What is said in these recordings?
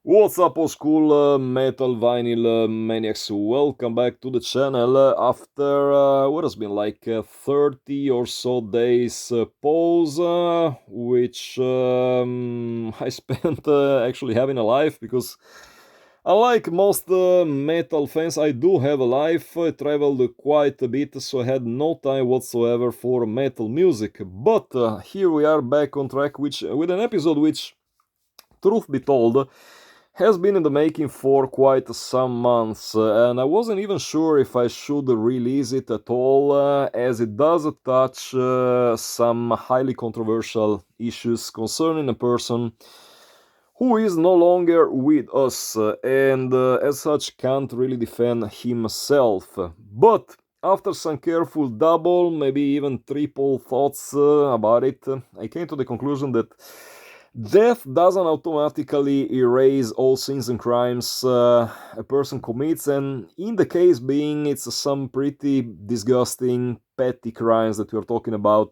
What's up, old school metal vinyl maniacs? Welcome back to the channel after what has been like 30 or so days pause, which I spent actually having a life because, unlike most metal fans, I do have a life. I traveled quite a bit, so I had no time whatsoever for metal music. But here we are back on track, which with an episode which, truth be told, has been in the making for quite some months, and I wasn't even sure if I should release it at all, as it does touch some highly controversial issues concerning a person who is no longer with us, and as such can't really defend himself. But after some careful double, maybe even triple thoughts about it, I came to the conclusion that death doesn't automatically erase all sins and crimes a person commits, and in the case being, it's some pretty disgusting, petty crimes that we're talking about,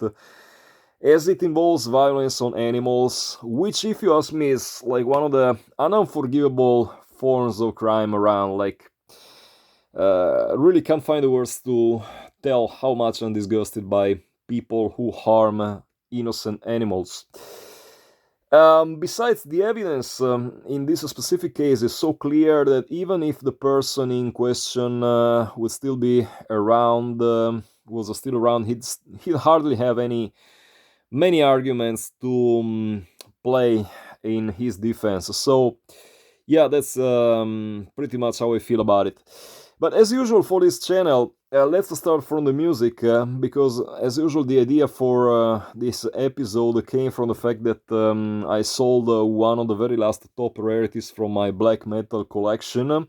as it involves violence on animals, which, if you ask me, is like one of the unforgivable forms of crime around. Like, really can't find the words to tell how much I'm disgusted by people who harm innocent animals. Besides, the evidence in this specific case is so clear that even if the person in question would still be around, was still around, he'd hardly have many arguments to play in his defense. So, yeah, that's pretty much how I feel about it. But as usual for this channel, let's start from the music, because as usual the idea for this episode came from the fact that I sold one of the very last top rarities from my black metal collection,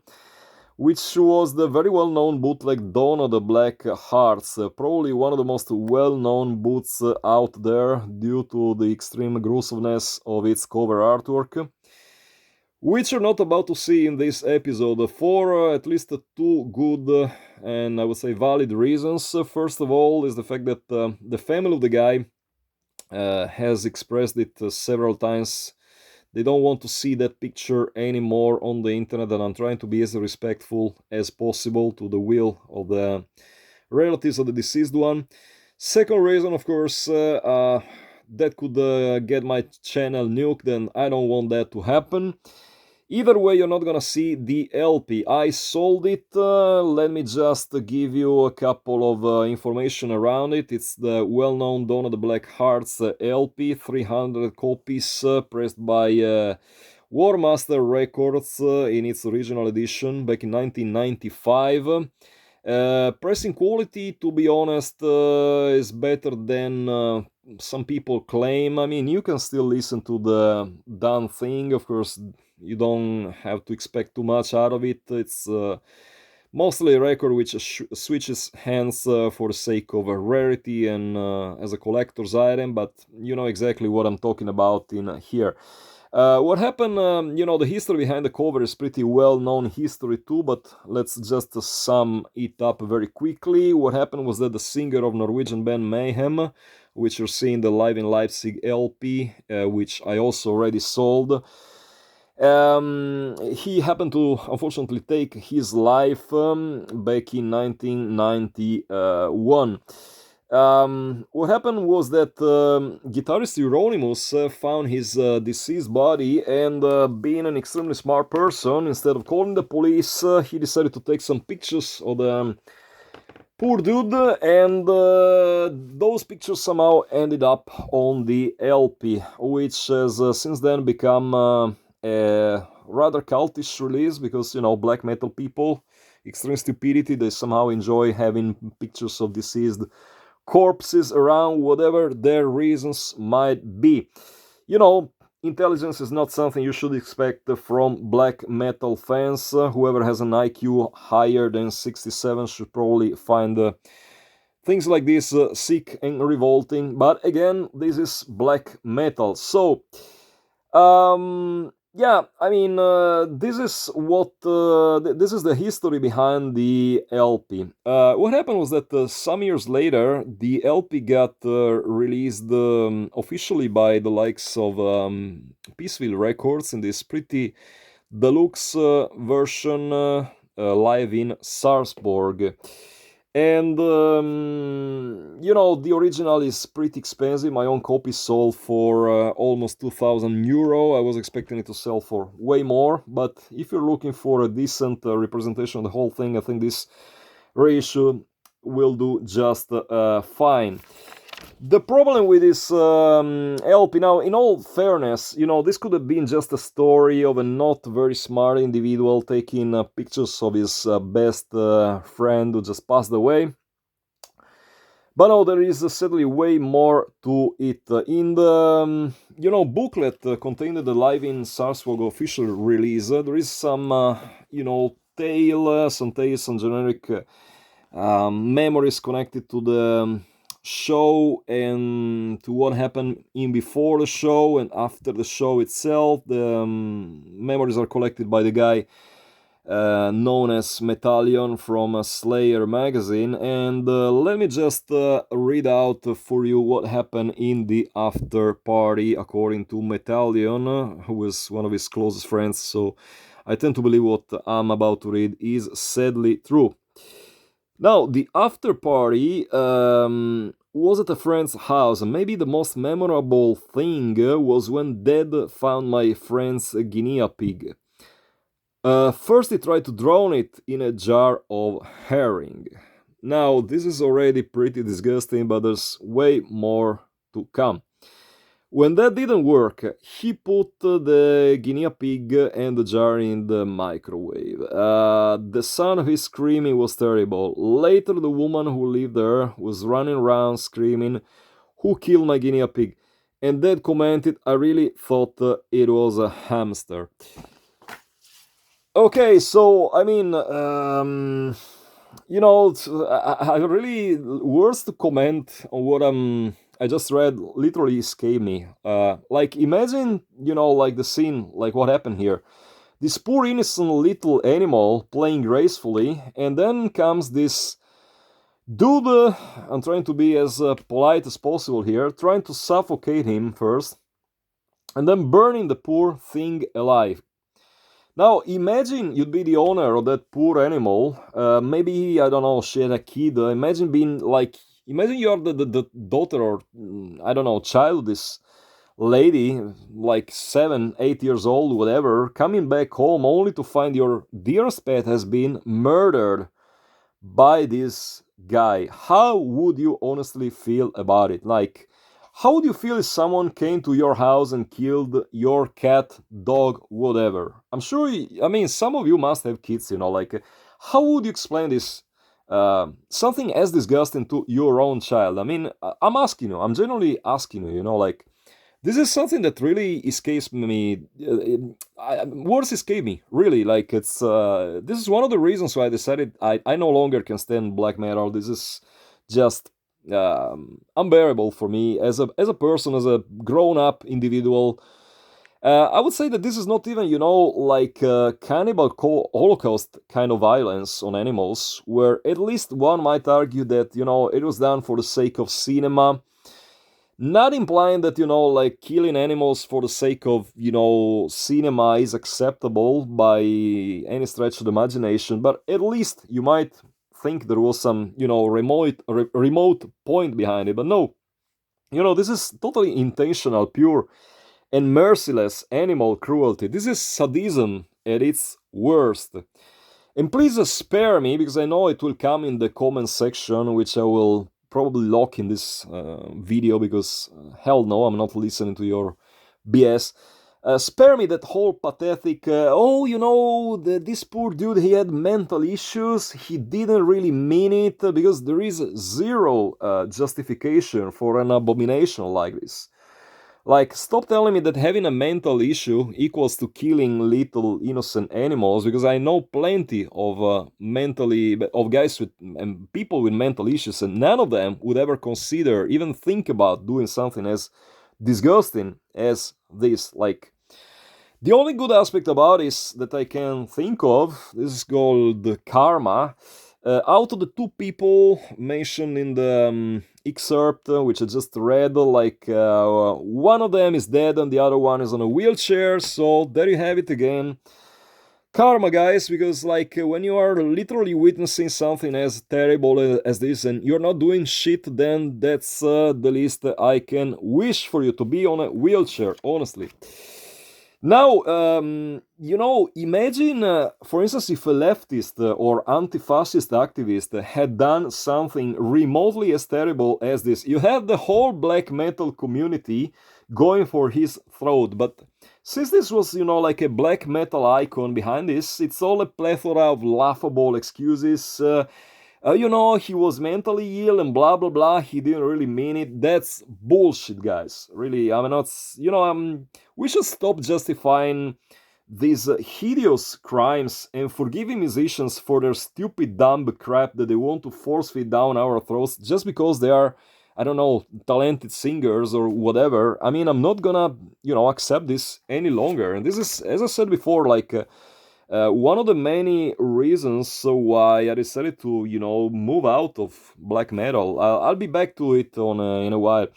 which was the very well-known bootleg Dawn of the Black Hearts, probably one of the most well-known boots out there due to the extreme gruesomeness of its cover artwork, which you're not about to see in this episode for at least two good and I would say valid reasons. First of all is the fact that the family of the guy has expressed it several times. They don't want to see that picture anymore on the internet, and I'm trying to be as respectful as possible to the will of the relatives of the deceased one. Second reason, of course, that could get my channel nuked, and I don't want that to happen. Either way, you're not gonna see the LP. I sold it. Let me just give you a couple of information around it. It's the well-known Dawn of the Black Hearts LP, 300 copies, pressed by War Master Records in its original edition back in 1995. Pressing quality, to be honest, is better than some people claim. I mean, you can still listen to the done thing. Of course, you don't have to expect too much out of it. It's mostly a record which switches hands for the sake of a rarity and as a collector's item, but you know exactly what I'm talking about in here. What happened, the history behind the cover is pretty well-known history too, but let's just sum it up very quickly. What happened was that the singer of Norwegian band Mayhem, which you're seeing the Live in Leipzig LP, which I also already sold, he happened to unfortunately take his life back in 1991. What happened was that guitarist Euronymous found his deceased body, and being an extremely smart person, instead of calling the police, he decided to take some pictures of the poor dude, and those pictures somehow ended up on the LP, which has since then become a rather cultish release because, black metal people, extreme stupidity, they somehow enjoy having pictures of deceased corpses around, whatever their reasons might be. Intelligence is not something you should expect from black metal fans. Whoever has an IQ higher than 67 should probably find things like this sick and revolting. But again, this is black metal. So, yeah, I mean, this is this is the history behind the LP. What happened was that some years later, the LP got released officially by the likes of Peaceville Records in this pretty deluxe version live in Sarpsborg. And the original is pretty expensive. My own copy sold for almost 2,000 euro. I was expecting it to sell for way more, but if you're looking for a decent representation of the whole thing, I think this reissue will do just fine. The problem with this LP, now, in all fairness, this could have been just a story of a not very smart individual taking pictures of his best friend who just passed away. But no, there is sadly way more to it. In the booklet contained the Live in Sarpsborg official release, there is some some tales, some generic memories connected to the show and to what happened in before the show and after the show itself. The memories are collected by the guy known as Metallion from Slayer magazine, and let me just read out for you what happened in the after party according to Metallion, who is one of his closest friends, so I tend to believe what I'm about to read is sadly true. Now, the after party was at a friend's house, and maybe the most memorable thing was when Dad found my friend's guinea pig. First, he tried to drown it in a jar of herring. Now, this is already pretty disgusting, but there's way more to come. When that didn't work, he put the guinea pig and the jar in the microwave. The sound of his screaming was terrible. Later, the woman who lived there was running around screaming, "Who killed my guinea pig?" And Dad commented, "I really thought it was a hamster." Okay, so I mean, I really words to comment on what I just read literally escaped me. Like imagine, like the scene, like what happened here. This poor innocent little animal playing gracefully, and then comes this dude. I'm trying to be as polite as possible here, trying to suffocate him first, and then burning the poor thing alive. Now, imagine you'd be the owner of that poor animal. Maybe, I don't know, she had a kid. Imagine being like, imagine you're the daughter or, I don't know, child of this lady, like 7, 8 years old, whatever, coming back home only to find your dearest pet has been murdered by this guy. How would you honestly feel about it? Like, how would you feel if someone came to your house and killed your cat, dog, whatever? I'm sure, I mean, some of you must have kids, like, how would you explain this? Something as disgusting to your own child. I mean, I'm asking you, I'm generally asking you, like, this is something that really escapes me. Words escape me, really. Like, it's, this is one of the reasons why I decided I no longer can stand black metal. This is just unbearable for me as a person, as a grown-up individual. I would say that this is not even, like cannibal holocaust kind of violence on animals, where at least one might argue that, it was done for the sake of cinema, not implying that, like killing animals for the sake of, cinema is acceptable by any stretch of the imagination, but at least you might think there was some, remote point behind it. But no, this is totally intentional, pure, and merciless animal cruelty. This is sadism at its worst. And please spare me, because I know it will come in the comment section, which I will probably lock in this video, because hell no, I'm not listening to your BS. Spare me that whole pathetic, this poor dude, he had mental issues, he didn't really mean it, because there is zero justification for an abomination like this. Like, stop telling me that having a mental issue equals to killing little innocent animals, because I know plenty of of guys and people with mental issues, and none of them would ever consider, even think about doing something as disgusting as this. Like, the only good aspect about this that I can think of, this is called karma. Out of the two people mentioned in the excerpt, which I just read, like one of them is dead and the other one is on a wheelchair. So there you have it again. karma, guys, because like when you are literally witnessing something as terrible as this and you're not doing shit, then that's the least I can wish for you, to be on a wheelchair, honestly. Now, imagine, for instance, if a leftist or anti-fascist activist had done something remotely as terrible as this. You have the whole black metal community going for his throat, but since this was, like a black metal icon behind this, it's all a plethora of laughable excuses. He was mentally ill and blah blah blah. He didn't really mean it. That's bullshit, guys. Really, I'm not. We should stop justifying these hideous crimes and forgiving musicians for their stupid, dumb crap that they want to force feed down our throats just because they are, I don't know, talented singers or whatever. I mean, I'm not gonna, accept this any longer. And this is, as I said before, like one of the many reasons why I decided to, move out of black metal. I'll be back to it in a while.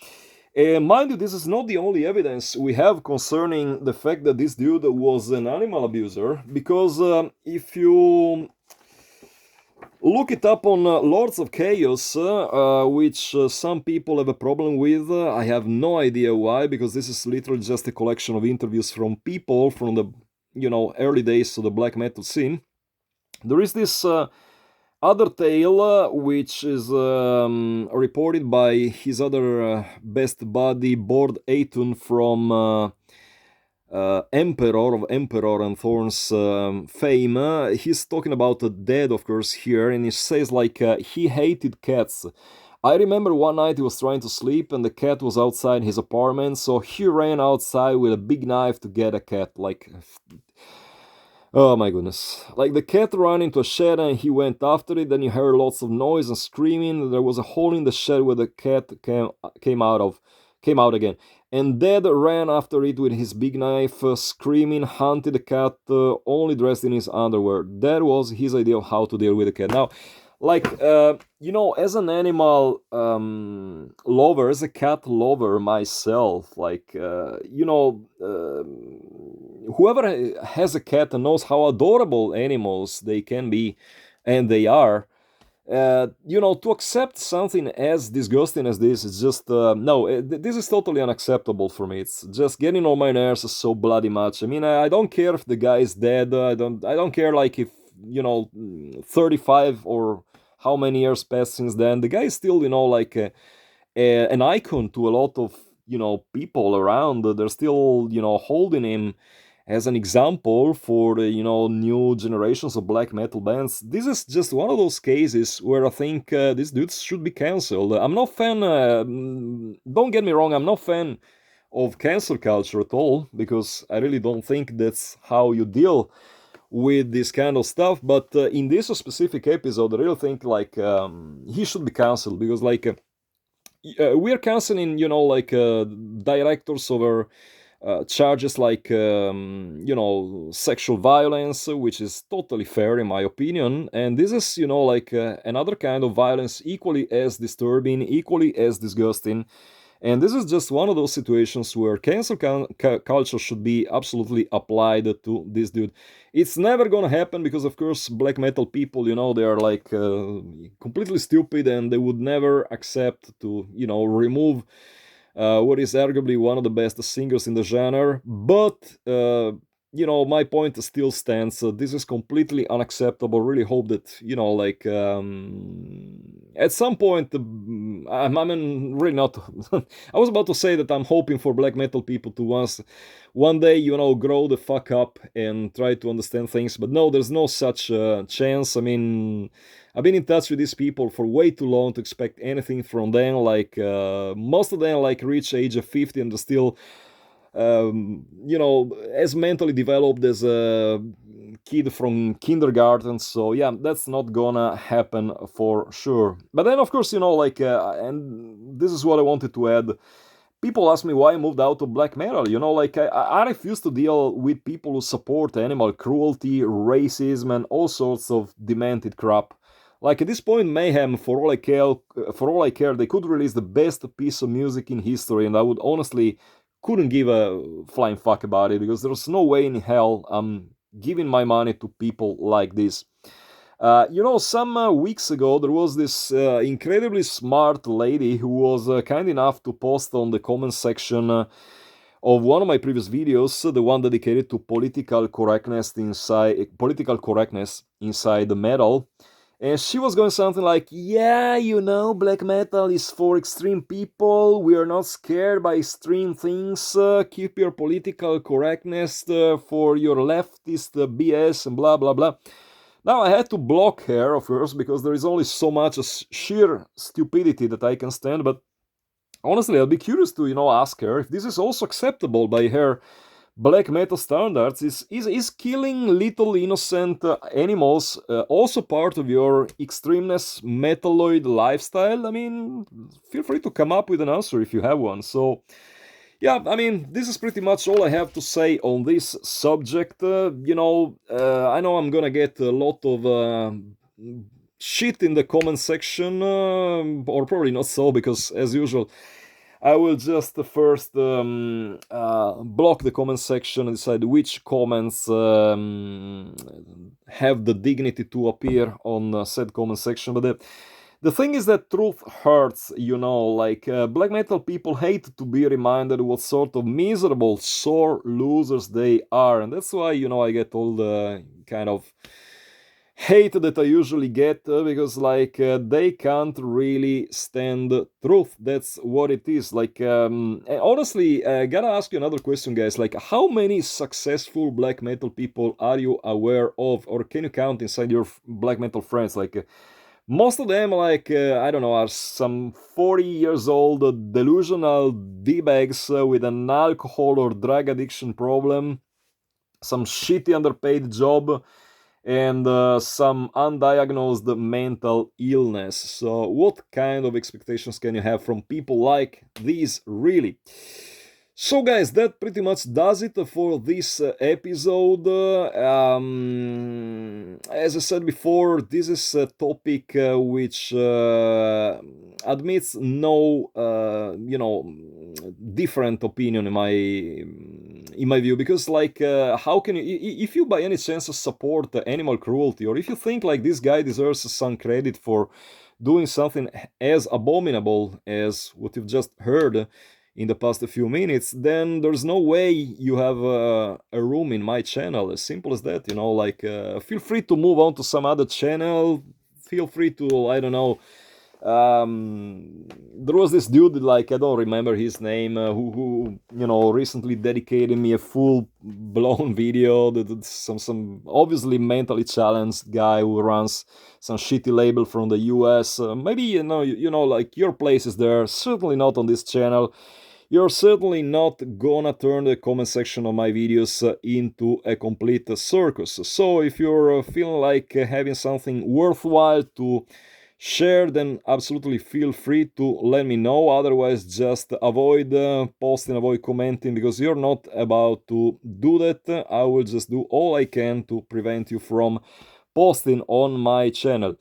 Mind you, this is not the only evidence we have concerning the fact that this dude was an animal abuser, because if you look it up on Lords of Chaos, which some people have a problem with. I have no idea why, because this is literally just a collection of interviews from people from the, early days of the black metal scene. There is this other tale, which is reported by his other best buddy, Bord Aitun from Emperor of Emperor and Thorns fame. He's talking about the dead, of course, here, and he says like he hated cats. I remember one night he was trying to sleep and the cat was outside his apartment, so he ran outside with a big knife to get a cat. Like, oh my goodness. Like the cat ran into a shed and he went after it, then you heard lots of noise and screaming. There was a hole in the shed where the cat came out again. And Dad ran after it with his big knife, screaming, hunted the cat, only dressed in his underwear. That was his idea of how to deal with the cat. Now, like, as an animal lover, as a cat lover myself, like, whoever has a cat and knows how adorable animals they can be, and they are, to accept something as disgusting as this is just no. This is totally unacceptable for me. It's just getting on my nerves so bloody much. I mean, I don't care if the guy is dead. I don't care like if 35 or how many years passed since then. The guy is still like an icon to a lot of people around. They're still holding him as an example for the new generations of black metal bands. This is just one of those cases where I think these dudes should be cancelled. I'm not fan. Don't get me wrong. I'm not fan of cancel culture at all, because I really don't think that's how you deal with this kind of stuff. But in this specific episode, I really think like he should be cancelled, because like we are canceling like directors over charges like sexual violence, which is totally fair in my opinion, and this is like another kind of violence equally as disturbing, equally as disgusting. And this is just one of those situations where cancel culture should be absolutely applied to this dude. It's never gonna happen because, of course, black metal people, they are like completely stupid, and they would never accept to, remove what is arguably one of the best singers in the genre. But my point still stands. This is completely unacceptable. Really hope that like at some point, I'm really not. I was about to say that I'm hoping for black metal people to one day grow the fuck up and try to understand things. But no, there's no such chance. I mean, I've been in touch with these people for way too long to expect anything from them. Like most of them like reach age of 50 and they're still as mentally developed as a kid from kindergarten. So yeah, that's not gonna happen for sure. But then of course like and this is what I wanted to add. People ask me why I moved out of black metal. Like I refuse to deal with people who support animal cruelty, racism, and all sorts of demented crap. Like at this point, Mayhem, for all I care, they could release the best piece of music in history, and I would honestly couldn't give a flying fuck about it, because there's no way in hell I'm giving my money to people like this. Some weeks ago there was this incredibly smart lady who was kind enough to post on the comment section of one of my previous videos, the one dedicated to political correctness inside the metal. And she was going something like, yeah, black metal is for extreme people. We are not scared by extreme things. Keep your political correctness for your leftist BS and blah, blah, blah. Now, I had to block her, of course, because there is only so much sheer stupidity that I can stand. But honestly, I'll be curious to, ask her if this is also acceptable by her black metal standards. Is killing little innocent animals also part of your extremeness metalloid lifestyle? I mean, feel free to come up with an answer if you have one. So yeah, I mean, this is pretty much all I have to say on this subject. I know I'm gonna get a lot of shit in the comment section, or probably not so, because as usual I will just first block the comment section and decide which comments have the dignity to appear on said comment section. But the thing is that truth hurts, black metal people hate to be reminded what sort of miserable, sore losers they are. And that's why, I get all the kind of hate that I usually get, because they can't really stand truth. That's what it is. And honestly, gotta ask you another question, guys. How many successful black metal people are you aware of, or can you count inside your black metal friends? Most of them, I don't know, are some 40 years old delusional D-bags with an alcohol or drug addiction problem, some shitty underpaid job, and some undiagnosed mental illness. So what kind of expectations can you have from people like these, really? So guys, that pretty much does it for this episode. As I said before, this is a topic which admits no, different opinion in my view, because how can you, if you by any chance support animal cruelty, or if you think this guy deserves some credit for doing something as abominable as what you've just heard in the past few minutes, then there's no way you have a room in my channel. As simple as that, feel free to move on to some other channel. Feel free to, I don't know, there was this dude, I don't remember his name, who recently dedicated me a full-blown video. Some obviously mentally challenged guy who runs some shitty label from the US. Maybe, your place is there, certainly not on this channel. You're certainly not gonna turn the comment section of my videos into a complete circus. So if you're feeling like having something worthwhile to share, then absolutely feel free to let me know. Otherwise, just avoid posting, avoid commenting, because you're not about to do that. I will just do all I can to prevent you from posting on my channel.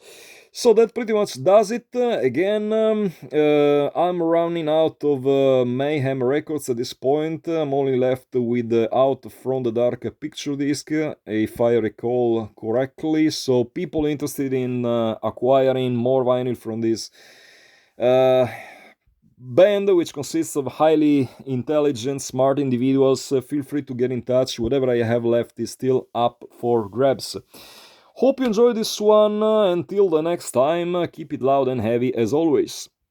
So that pretty much does it. Again, I'm running out of Mayhem records at this point. I'm only left with Out From The Dark picture disc, if I recall correctly. So people interested in acquiring more vinyl from this band, which consists of highly intelligent, smart individuals, feel free to get in touch. Whatever I have left is still up for grabs. Hope you enjoyed this one. Until the next time, keep it loud and heavy as always.